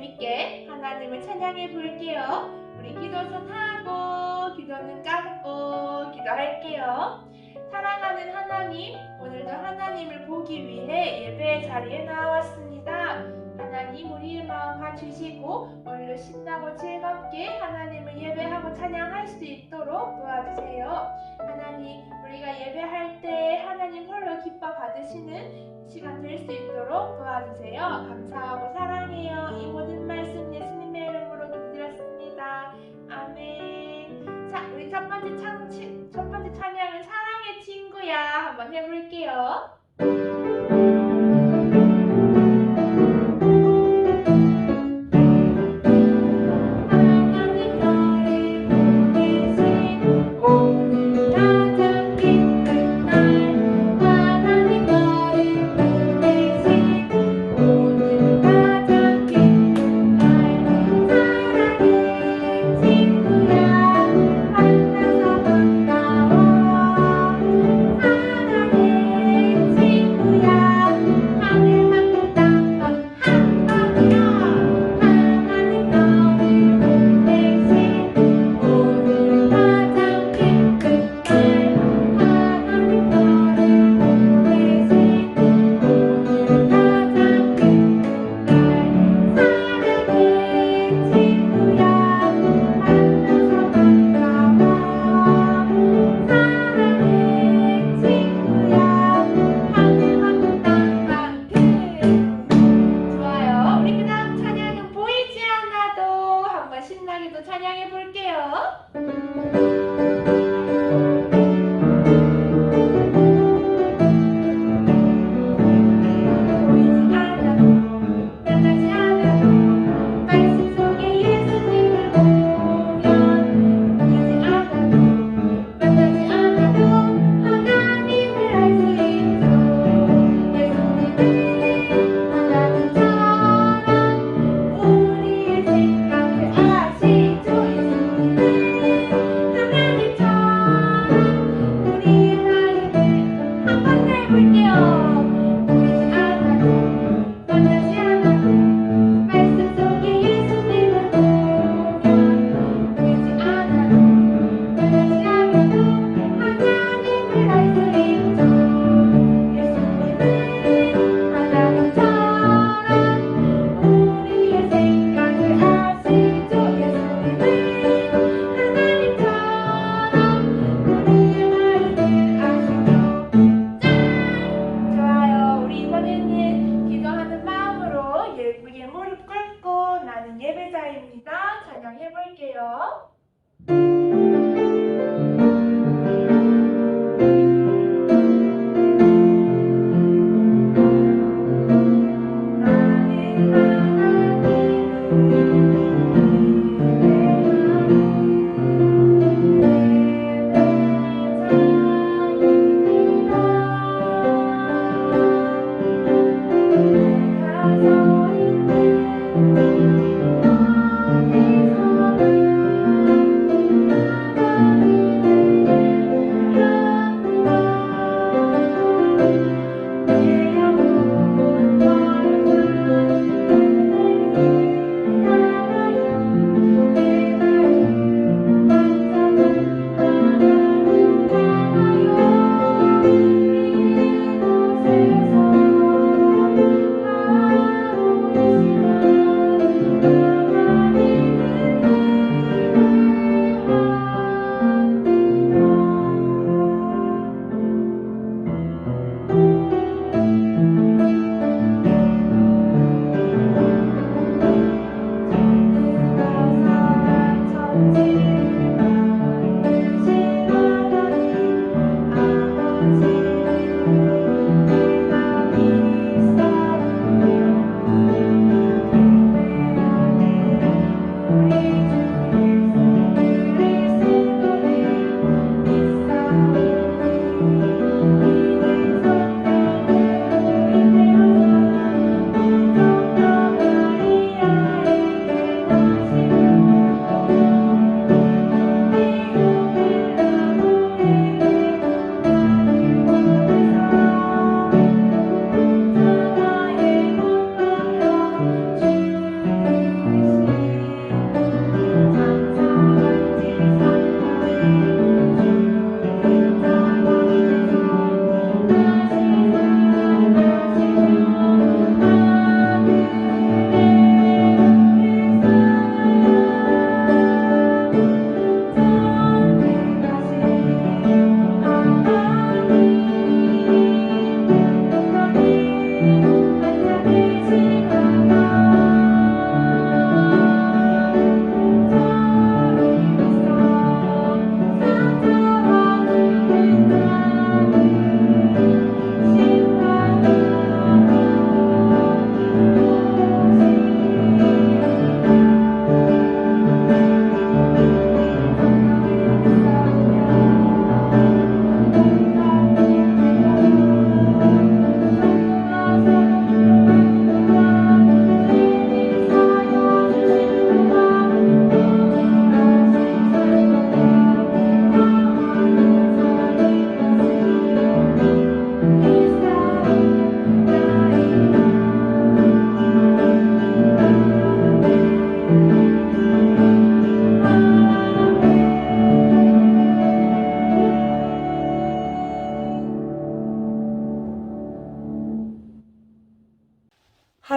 재밌게 하나님을 찬양해 볼게요. 우리 기도선 하고 기도는 감고 기도할게요. 사랑하는 하나님, 오늘도 하나님을 보기 위해 예배의 자리에 나왔습니다. 하나님, 우리의 마음 봐주시고 오늘도 신나고 즐겁게 하나님을 예배하고 찬양할 수 있도록 도와주세요. 하나님, 우리가 예배할 때 하나님 홀로 기뻐 받으시는 시간 될 수 있도록 도와주세요. 감사하고 사랑해요. 이 모든 말씀 예수님의 이름으로 기도드렸습니다. 아멘. 자, 우리 첫 번째 찬양은 사랑의 친구야 한번 해볼게요. 찬양해 볼게요. 예배자입니다. 찬양해 볼게요.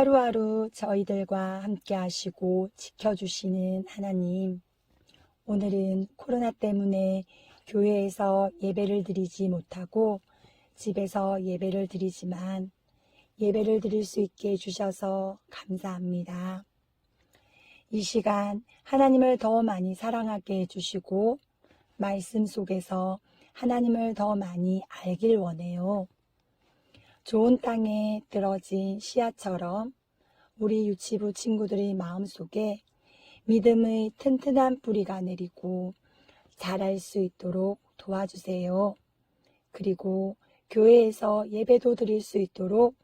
하루하루 저희들과 함께 하시고 지켜주시는 하나님, 오늘은 코로나 때문에 교회에서 예배를 드리지 못하고 집에서 예배를 드리지만 예배를 드릴 수 있게 해주셔서 감사합니다. 이 시간 하나님을 더 많이 사랑하게 해주시고 말씀 속에서 하나님을 더 많이 알길 원해요. 좋은 땅에 떨어진 씨앗처럼 우리 유치부 친구들의 마음속에 믿음의 튼튼한 뿌리가 내리고 자랄 수 있도록 도와주세요. 그리고 교회에서 예배도 드릴 수 있도록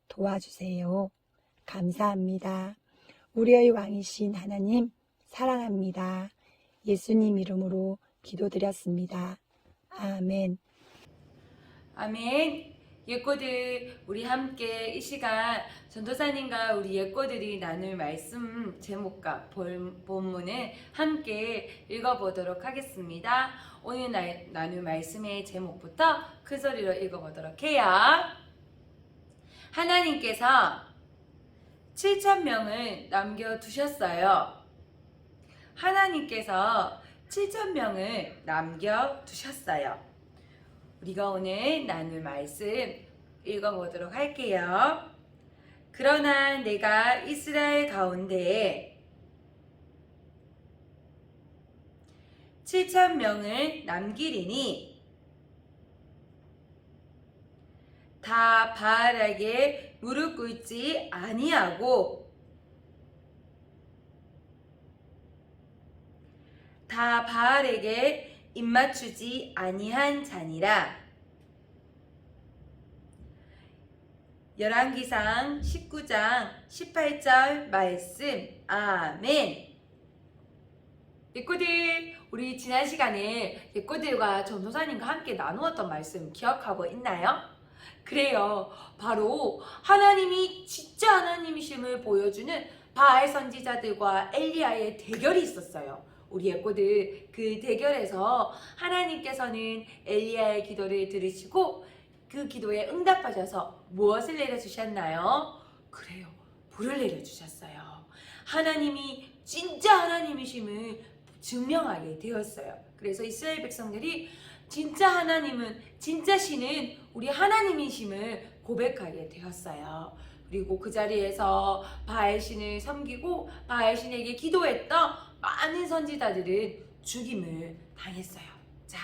도와주세요. 감사합니다. 우리의 왕이신 하나님 사랑합니다. 예수님 이름으로 기도드렸습니다. 아멘. 아멘. 예꼬들, 우리 함께 이 시간 전도사님과 우리 예꼬들이 나눌 말씀 제목과 본문을 함께 읽어보도록 하겠습니다. 오늘 나눌 말씀의 제목부터 큰 소리로 읽어보도록 해요. 하나님께서 7,000명을 남겨두셨어요. 하나님께서 7,000명을 남겨두셨어요. 우리가 오늘 나눌 말씀 읽어보도록 할게요. 그러나 내가 이스라엘 가운데에 7,000명을 남기리니 다 바알에게 무릎 꿇지 아니하고 다 바알에게 입맞추지 아니한 자니라. 열왕기상 19장 18절 말씀. 아멘. 예꼬들, 우리 지난 시간에 예꼬들과 전도사님과 함께 나누었던 말씀 기억하고 있나요? 그래요. 바로 하나님이 진짜 하나님이심을 보여주는 바알 선지자들과 엘리야의 대결이 있었어요. 우리 예꼬들, 그 대결에서 하나님께서는 엘리야의 기도를 들으시고 그 기도에 응답하셔서 무엇을 내려주셨나요? 그래요, 불을 내려주셨어요. 하나님이 진짜 하나님이심을 증명하게 되었어요. 그래서 이스라엘 백성들이 진짜 하나님은, 진짜 신은 우리 하나님이심을 고백하게 되었어요. 그리고 그 자리에서 바알신을 섬기고 바알신에게 기도했던 많은 선지자들은 죽임을 당했어요. 자,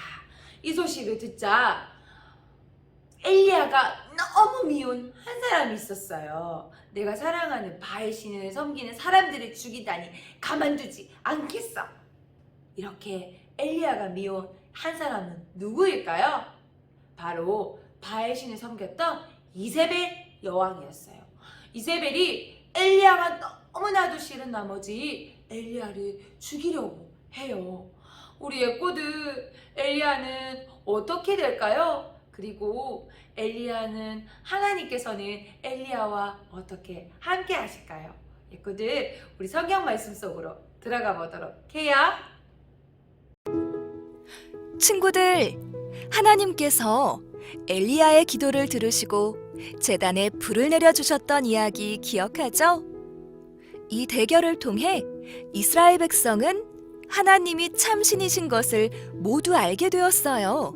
이 소식을 듣자 엘리야가 너무 미운 한 사람이 있었어요. 내가 사랑하는 바알신을 섬기는 사람들을 죽이다니 가만두지 않겠어. 이렇게 엘리야가 미운 한 사람은 누구일까요? 바로 바알신을 섬겼던 이세벨 여왕이었어요. 이세벨이 엘리야가 너무나도 싫은 나머지 엘리야를 죽이려고 해요. 우리 예꼬들, 엘리야는 어떻게 될까요? 그리고 엘리야는, 하나님께서는 엘리야와 어떻게 함께 하실까요? 예꼬들, 우리 성경 말씀 속으로 들어가 보도록 해요. 친구들, 하나님께서 엘리야의 기도를 들으시고 제단에 불을 내려주셨던 이야기 기억하죠? 이 대결을 통해 이스라엘 백성은 하나님이 참신이신 것을 모두 알게 되었어요.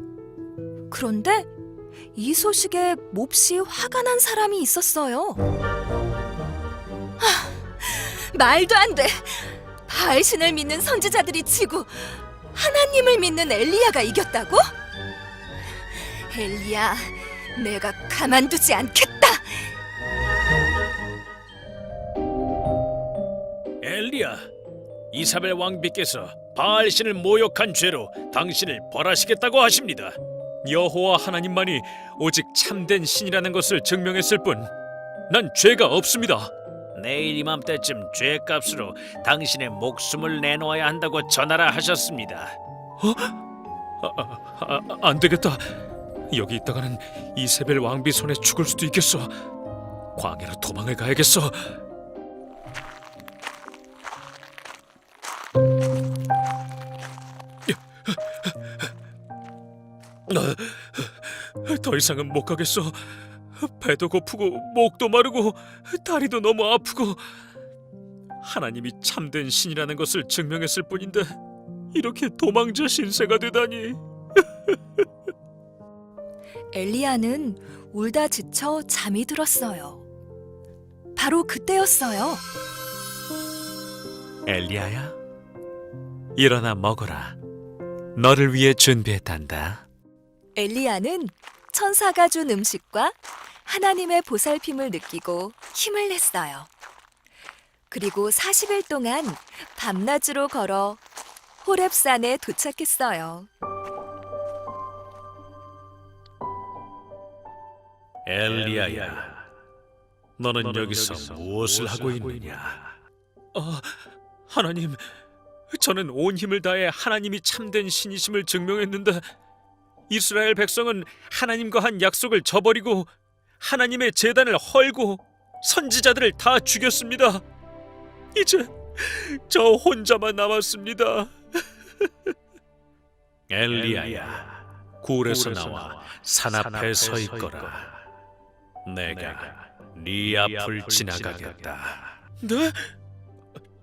그런데 이 소식에 몹시 화가 난 사람이 있었어요. 말도 안 돼! 바알신을 믿는 선지자들이 지고 하나님을 믿는 엘리야가 이겼다고? 엘리야, 내가 가만두지 않겠다! 엘리야, 이사벨 왕비께서 바알신을 모욕한 죄로 당신을 벌하시겠다고 하십니다. 여호와 하나님만이 오직 참된 신이라는 것을 증명했을 뿐 난 죄가 없습니다. 내일 이맘때쯤 죄값으로 당신의 목숨을 내놓아야 한다고 전하라 하셨습니다. 안 되겠다. 여기 있다가는 이세벨 왕비 손에 죽을 수도 있겠어. 광야로 도망을 가야겠어. 더 이상은 못 가겠어. 배도 고프고 목도 마르고 다리도 너무 아프고 하나님이 참된 신이라는 것을 증명했을 뿐인데 이렇게 도망자 신세가 되다니. 엘리야는 울다 지쳐 잠이 들었어요. 바로 그때였어요. 엘리야야, 일어나 먹어라. 너를 위해 준비했단다. 엘리야는 천사가 준 음식과 하나님의 보살핌을 느끼고 힘을 냈어요. 그리고 40일 동안 밤낮으로 걸어 호렙산에 도착했어요. 엘리야야, 너는 여기서 무엇을 하고 있느냐? 하나님, 저는 온 힘을 다해 하나님이 참된 신이심을 증명했는데 이스라엘 백성은 하나님과 한 약속을 저버리고 하나님의 제단을 헐고 선지자들을 다 죽였습니다. 이제 저 혼자만 남았습니다. 엘리야야, 굴에서 나와 산 앞에 서 있거라. 내가 네 앞을 지나가겠다. 네?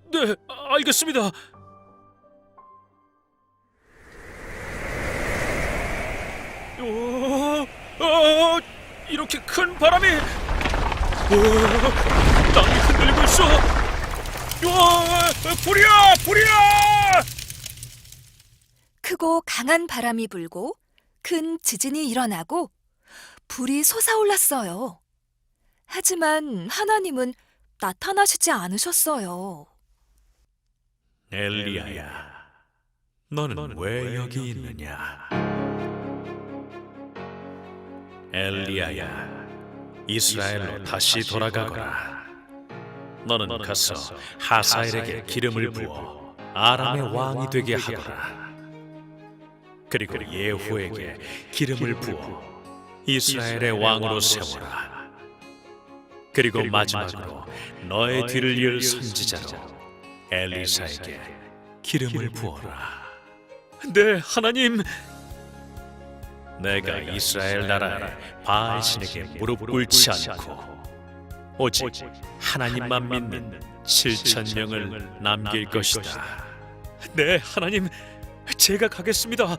네, 알겠습니다. 이렇게 큰 바람이! 땅이 흔들리고 있어! 불이야! 불이야! 크고 강한 바람이 불고 큰 지진이 일어나고 불이 솟아올랐어요. 하지만 하나님은 나타나시지 않으셨어요. 엘리야야, 너는 왜 여기 있느냐? 엘리야야, 이스라엘로 다시 돌아가거라. 너는 가서 하사엘에게 기름을 부어 아람의 왕이 되게 하거라. 그리고 예후에게 기름을 부어 이스라엘의 왕으로 세워라. 그리고 마지막으로 너의 뒤를 이을 선지자로 엘리사에게 기름을 부어라. 네, 하나님. 내가 이스라엘 나라에 바알신에게 무릎 꿇지 않고 오직 하나님만 믿는 7,000명을 남길 것이다. 네, 하나님, 제가 가겠습니다.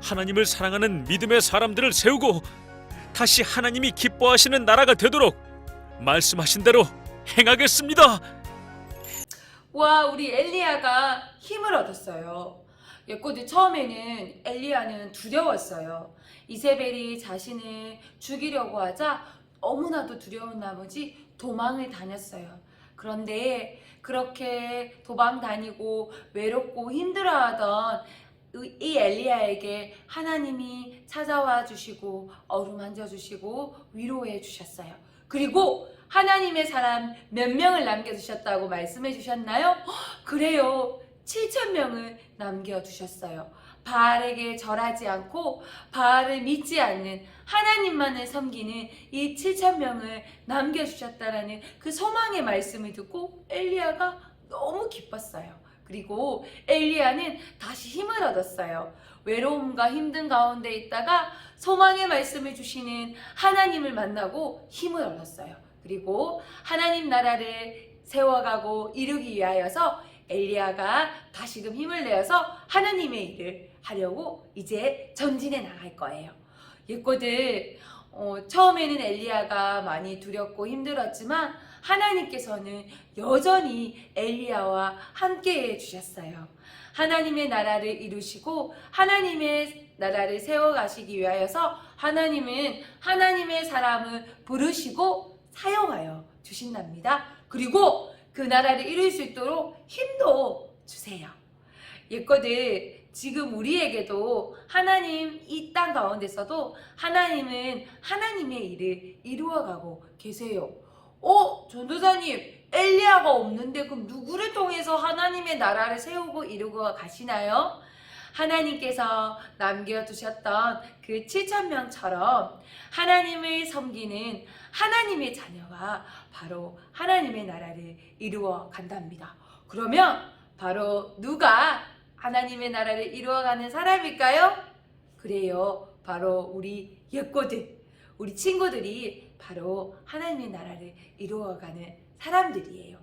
하나님을 사랑하는 믿음의 사람들을 세우고 다시 하나님이 기뻐하시는 나라가 되도록 말씀하신 대로 행하겠습니다. 와, 우리 엘리야가 힘을 얻었어요. 예꼬드 처음에는 엘리야는 두려웠어요. 이세벨이 자신을 죽이려고 하자 너무나도 두려운 나머지 도망을 다녔어요. 그런데 그렇게 도망 다니고 외롭고 힘들어하던 이 엘리야에게 하나님이 찾아와 주시고 어루만져 주시고 위로해 주셨어요. 그리고 하나님의 사람 몇 명을 남겨두셨다고 말씀해 주셨나요? 그래요. 7,000명을 남겨두셨어요. 바알에게 절하지 않고 바알을 믿지 않는 하나님만을 섬기는 이 7,000명을 남겨주셨다라는 그 소망의 말씀을 듣고 엘리야가 너무 기뻤어요. 그리고 엘리야는 다시 힘을 얻었어요. 외로움과 힘든 가운데 있다가 소망의 말씀을 주시는 하나님을 만나고 힘을 얻었어요. 그리고 하나님 나라를 세워가고 이루기 위하여서 엘리야가 다시금 힘을 내어서 하나님의 일을 하려고 이제 전진해 나갈 거예요. 예꼬들 처음에는 엘리야가 많이 두렵고 힘들었지만 하나님께서는 여전히 엘리야와 함께 해주셨어요. 하나님의 나라를 이루시고 하나님의 나라를 세워가시기 위하여서 하나님은 하나님의 사람을 부르시고 사용하여 주신답니다. 그리고 그 나라를 이룰 수 있도록 힘도 주세요. 예거들 지금 우리에게도 하나님 이 땅 가운데서도 하나님은 하나님의 일을 이루어가고 계세요. 전도사님, 엘리야가 없는데 그럼 누구를 통해서 하나님의 나라를 세우고 이루고 가시나요? 하나님께서 남겨두셨던 그 7,000명처럼 하나님을 섬기는 하나님의 자녀가 바로 하나님의 나라를 이루어 간답니다. 그러면 바로 누가 하나님의 나라를 이루어가는 사람일까요? 그래요. 바로 우리 예꼬들, 우리 친구들이 바로 하나님의 나라를 이루어가는 사람들이에요.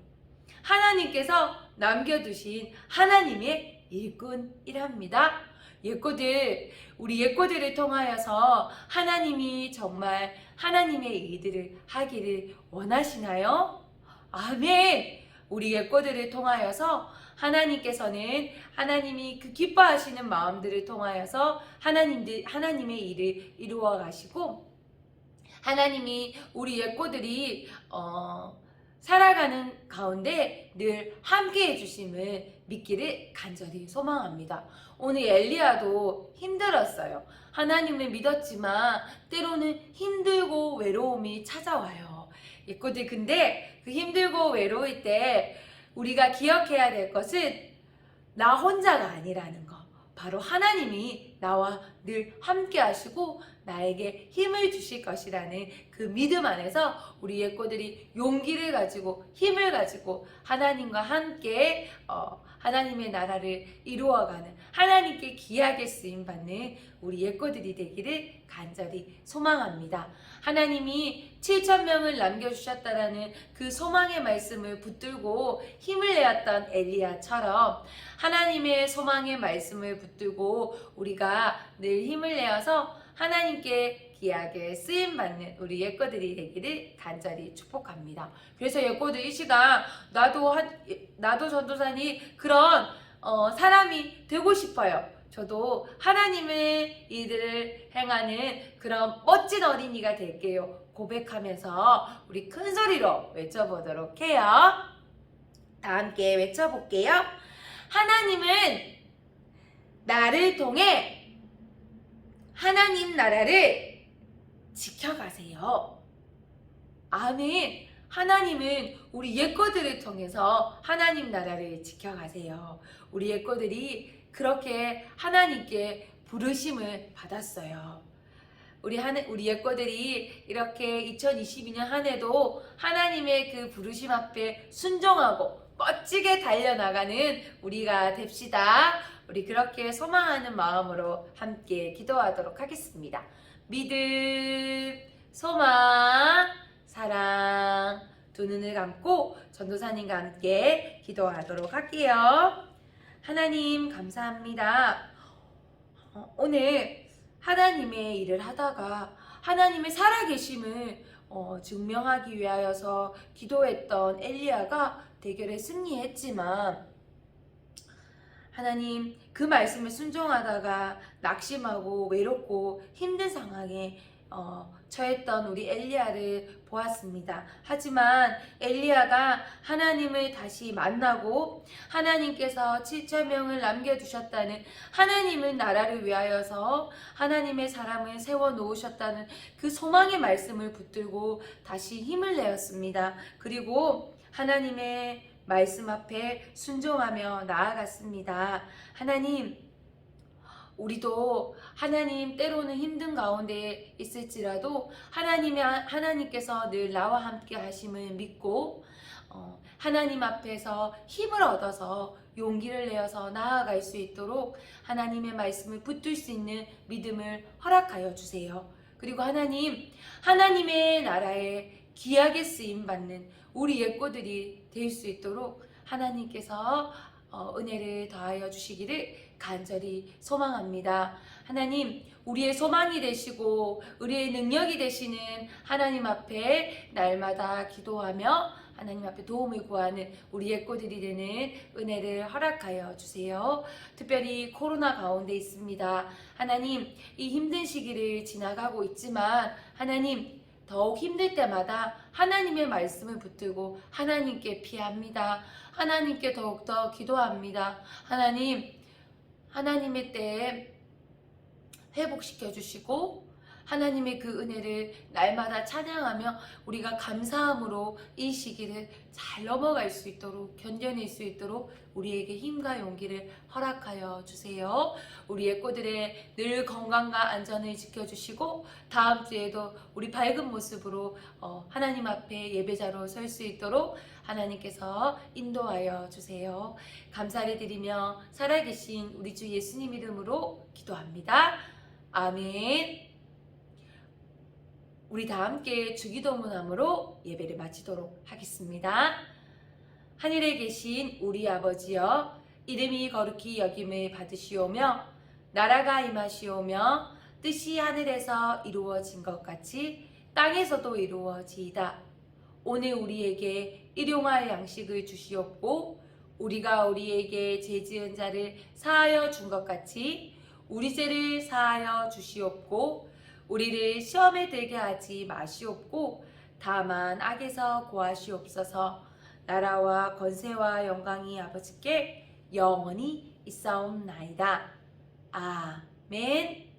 하나님께서 남겨두신 하나님의 일꾼이랍니다. 예꼬들, 우리 예꼬들을 통하여서 하나님이 정말 하나님의 일들을 하기를 원하시나요? 아멘! 우리 예꼬들을 통하여서 하나님께서는 하나님이 그 기뻐하시는 마음들을 통하여서 하나님의 일을 이루어 가시고, 하나님이 우리 예꼬들이 살아가는 가운데 늘 함께 해주심을 믿기를 간절히 소망합니다. 오늘 엘리야도 힘들었어요. 하나님을 믿었지만 때로는 힘들고 외로움이 찾아와요. 예꼬들, 근데 그 힘들고 외로울 때 우리가 기억해야 될 것은 나 혼자가 아니라는 거. 바로 하나님이 나와 늘 함께 하시고 나에게 힘을 주실 것이라는 그 믿음 안에서 우리 예꼬들이 용기를 가지고 힘을 가지고 하나님과 함께 하나님의 나라를 이루어가는, 하나님께 귀하게 쓰임받는 우리 예꼬들이 되기를 간절히 소망합니다. 하나님이 7,000명을 남겨주셨다라는 그 소망의 말씀을 붙들고 힘을 내었던 엘리야처럼 하나님의 소망의 말씀을 붙들고 우리가 늘 힘을 내어서 하나님께 귀하게 쓰임받는 우리 예꼬들이 되기를 간절히 축복합니다. 그래서 예꼬들, 이 시간 나도 전도사님 그런 사람이 되고 싶어요. 저도 하나님의 일들을 행하는 그런 멋진 어린이가 될게요. 고백하면서 우리 큰 소리로 외쳐보도록 해요. 다 함께 외쳐볼게요. 하나님은 나를 통해 하나님 나라를 지켜가세요. 아멘. 하나님은 우리 예꼬들을 통해서 하나님 나라를 지켜가세요. 우리 예꼬들이 그렇게 하나님께 부르심을 받았어요. 우리 예꼬들이 이렇게 2022년 한 해도 하나님의 그 부르심 앞에 순종하고 멋지게 달려나가는 우리가 됩시다. 우리 그렇게 소망하는 마음으로 함께 기도하도록 하겠습니다. 믿음, 소망, 사랑, 두 눈을 감고 전도사님과 함께 기도하도록 할게요. 하나님 감사합니다. 오늘 하나님의 일을 하다가 하나님의 살아계심을 증명하기 위하여서 기도했던 엘리야가 대결에 승리했지만, 하나님 그 말씀을 순종하다가 낙심하고 외롭고 힘든 상황에 처했던 우리 엘리야를 보았습니다. 하지만 엘리야가 하나님을 다시 만나고 하나님께서 7,000명을 남겨두셨다는 하나님의 나라를 위하여서 하나님의 사람을 세워놓으셨다는 그 소망의 말씀을 붙들고 다시 힘을 내었습니다. 그리고 하나님의 말씀 앞에 순종하며 나아갔습니다. 하나님, 우리도 하나님 때로는 힘든 가운데 있을지라도 하나님께서 늘 나와 함께 하심을 믿고 하나님 앞에서 힘을 얻어서 용기를 내어서 나아갈 수 있도록 하나님의 말씀을 붙들 수 있는 믿음을 허락하여 주세요. 그리고 하나님의 나라에 귀하게 쓰임받는 우리 예꼬들이 될 수 있도록 하나님께서 은혜를 더하여 주시기를 간절히 소망합니다. 하나님, 우리의 소망이 되시고 우리의 능력이 되시는 하나님 앞에 날마다 기도하며 하나님 앞에 도움을 구하는 우리 예꼬들이 되는 은혜를 허락하여 주세요. 특별히 코로나 가운데 있습니다. 하나님, 이 힘든 시기를 지나가고 있지만 하나님, 더욱 힘들 때마다 하나님의 말씀을 붙들고 하나님께 피합니다. 하나님께 더욱더 기도합니다. 하나님의 때에 회복시켜 주시고 하나님의 그 은혜를 날마다 찬양하며 우리가 감사함으로 이 시기를 잘 넘어갈 수 있도록, 견뎌낼 수 있도록 우리에게 힘과 용기를 허락하여 주세요. 우리 예꼬들의 늘 건강과 안전을 지켜주시고 다음 주에도 우리 밝은 모습으로 하나님 앞에 예배자로 설 수 있도록 하나님께서 인도하여 주세요. 감사를 드리며 살아계신 우리 주 예수님 이름으로 기도합니다. 아멘. 우리 다 함께 주기도문함으로 예배를 마치도록 하겠습니다. 하늘에 계신 우리 아버지여, 이름이 거룩히 여김을 받으시오며 나라가 임하시오며 뜻이 하늘에서 이루어진 것 같이 땅에서도 이루어지이다. 오늘 우리에게 일용할 양식을 주시옵고 우리가 우리에게 죄 지은 자를 사하여 준 것 같이 우리 죄를 사하여 주시옵고 우리를 시험에 들게 하지 마시옵고 다만 악에서 구하시옵소서. 나라와 권세와 영광이 아버지께 영원히 있사옵나이다. 아멘.